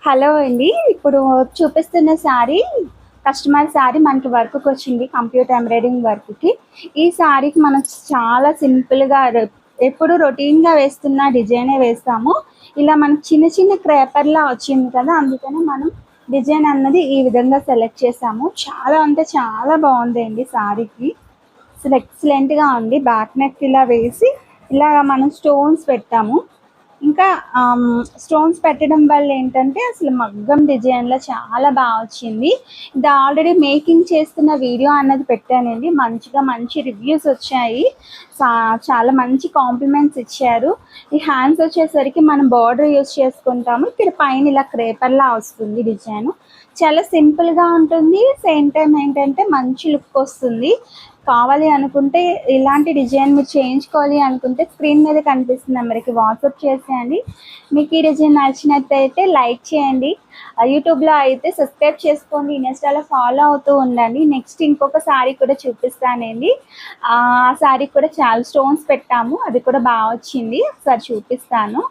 Hello అండి. ఇప్పుడు చూపిస్తున్న శారీ కస్టమర్ శారీ మనకి వర్క్‌కి వచ్చింది. కంప్యూటర్ ఎంబ్రాయిడింగ్ వర్క్‌కి. ఈ శారీకి మనం చాలా సింపుల్‌గా ఎప్పుడు రొటీన్‌గా వేస్తున్న డిజైనే వేస్తాము. ఇలా మనకి చిన్న చిన్న క్రేపర్‌లా వచ్చింది కదా! అందుకని మనం డిజైన్ అన్నది ఈ విధంగా సెలెక్ట్ చేసాము. చాలా అంటే చాలా బాగుందండి శారీకి. అసలు ఎక్సలెంట్‌గా ఉంది. బ్యాక్ నెక్ ఇలా వేసి ఇలాగ మనం స్టోన్స్ పెట్టాము. ఇంకా స్టోన్స్ పెట్టడం వల్ల ఏంటంటే అసలు మగ్గం డిజైన్‌లో చాలా వచ్చింది. ఇది ఆల్రెడీ మేకింగ్ చేస్తున్న వీడియో అన్నది పెట్టానండి. మంచి రివ్యూస్ వచ్చాయి. సా చాలా మంచి కాంప్లిమెంట్స్ ఇచ్చారు. ఈ హ్యాండ్స్ వచ్చేసరికి మనం బార్డర్ యూజ్ చేసుకుంటాము. ఇక్కడ పైన ఇలా క్రేపర్‌లా వస్తుంది డిజైను. చాలా సింపుల్‌గా ఉంటుంది. సేమ్ టైమ్ ఏంటంటే మంచి లుక్ వస్తుంది. కావాలి అనుకుంటే ఇలాంటి డిజైన్ మీరు చేయించుకోవాలి అనుకుంటే స్క్రీన్ మీద కనిపిస్తున్న నెంబర్కి వాట్సాప్ చేసేయండి. మీకు ఈ డిజైన్ నచ్చినట్టయితే లైక్ చేయండి. యూట్యూబ్లో అయితే సబ్స్క్రైబ్ చేసుకోండి. ఇన్స్టాలో ఫాలో అవుతూ ఉండండి. నెక్స్ట్ ఇంకొక శారీ కూడా చూపిస్తానండి. ఆ శారీ కూడా చాలా స్టోన్స్ పెట్టాము. అది కూడా బాగా వచ్చింది. ఒకసారి చూపిస్తాను.